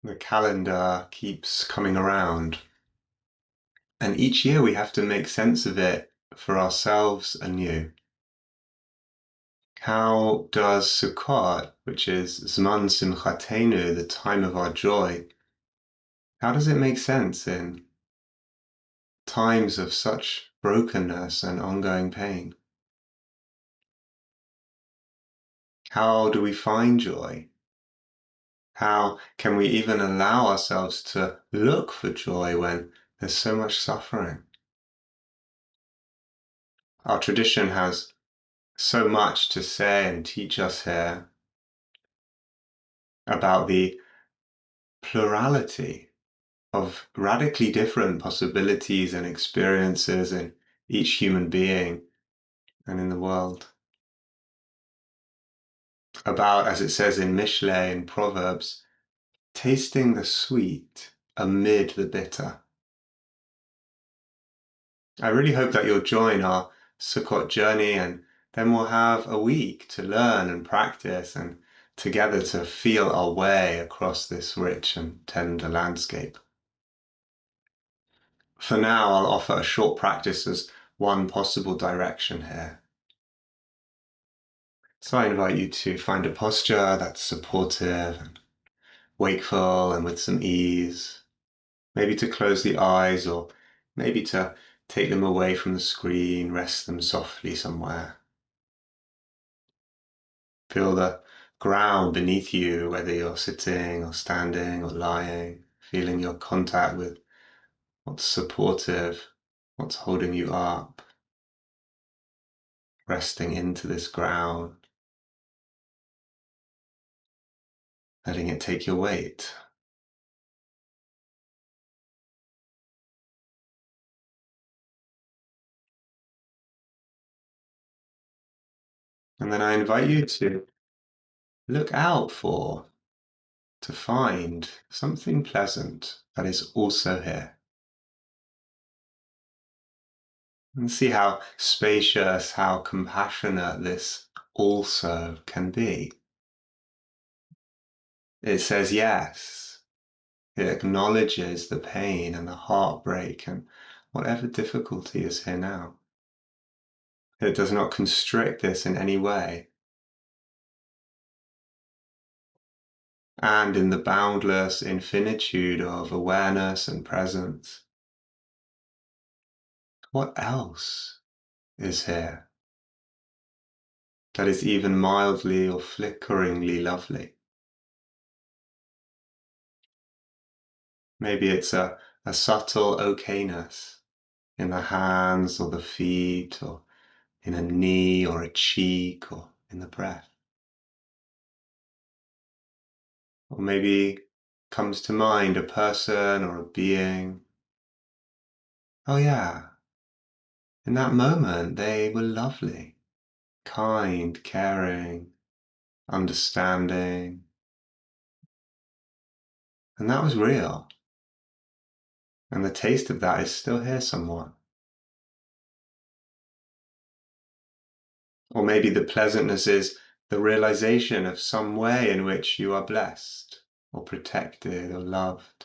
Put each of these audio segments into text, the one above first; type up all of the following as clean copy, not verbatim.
The calendar keeps coming around, and each year we have to make sense of it for ourselves anew. How does Sukkot, which is Zman Simchatenu, the time of our joy, how does it make sense in times of such brokenness and ongoing pain? How do we find joy? How can we even allow ourselves to look for joy when there's so much suffering? Our tradition has so much to say and teach us here about the plurality of radically different possibilities and experiences in each human being and in the world. About, as it says in Mishle in Proverbs, tasting the sweet amid the bitter. I really hope that you'll join our Sukkot journey, and then we'll have a week to learn and practice and together to feel our way across this rich and tender landscape. For now, I'll offer a short practice as one possible direction here. So I invite you to find a posture that's supportive and wakeful and with some ease. Maybe to close the eyes, or maybe to take them away from the screen, rest them softly somewhere. Feel the ground beneath you, whether you're sitting or standing or lying, feeling your contact with what's supportive, what's holding you up, resting into this ground, letting it take your weight. And then I invite you to look out for, to find something pleasant that is also here. And see how spacious, how compassionate this also can be. It says yes. It acknowledges the pain and the heartbreak and whatever difficulty is here now. It does not constrict this in any way. And in the boundless infinitude of awareness and presence, what else is here that is even mildly or flickeringly lovely? Maybe it's a subtle okayness in the hands or the feet, or in a knee or a cheek, or in the breath. Or maybe comes to mind a person or a being. Oh yeah, in that moment they were lovely, kind, caring, understanding. And that was real. And the taste of that is still here somewhat. Or maybe the pleasantness is the realization of some way in which you are blessed, or protected, or loved.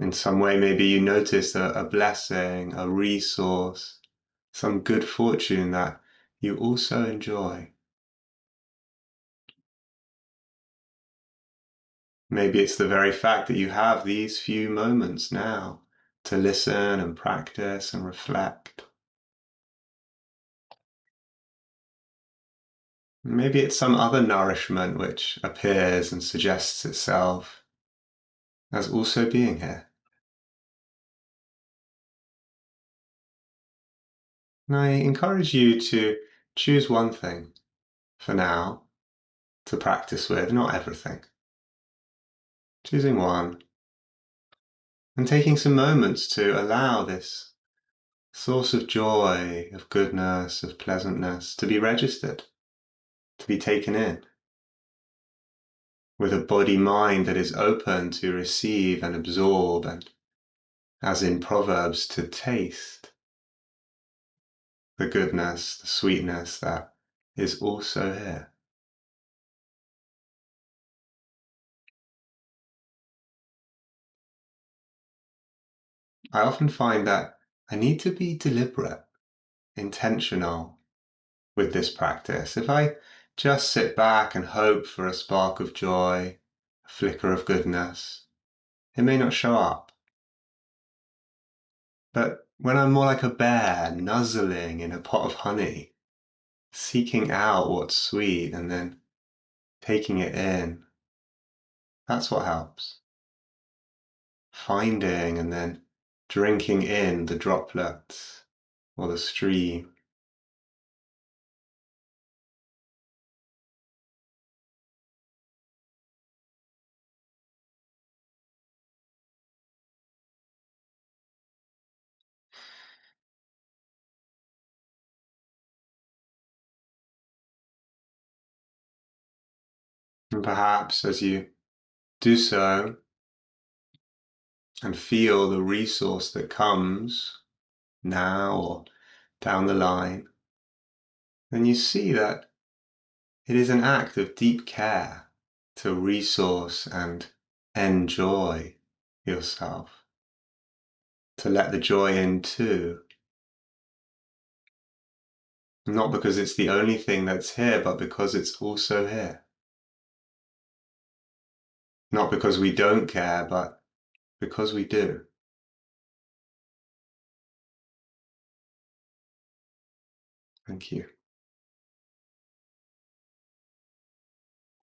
In some way, maybe you notice a blessing, a resource, some good fortune that you also enjoy. Maybe it's the very fact that you have these few moments now to listen and practice and reflect. Maybe it's some other nourishment which appears and suggests itself as also being here. And I encourage you to choose one thing for now to practice with, not everything. Choosing one and taking some moments to allow this source of joy, of goodness, of pleasantness to be registered, to be taken in, with a body-mind that is open to receive and absorb, and, as in Proverbs, to taste the goodness, the sweetness that is also here. I often find that I need to be deliberate, intentional with this practice. If I just sit back and hope for a spark of joy, a flicker of goodness, it may not show up. But when I'm more like a bear nuzzling in a pot of honey, seeking out what's sweet and then taking it in, that's what helps. Finding and then drinking in the droplets or the stream. And perhaps as you do so and feel the resource that comes now or down the line, then you see that it is an act of deep care to resource and enjoy yourself, to let the joy in too. Not because it's the only thing that's here, but because it's also here. Not because we don't care, but because we do. Thank you.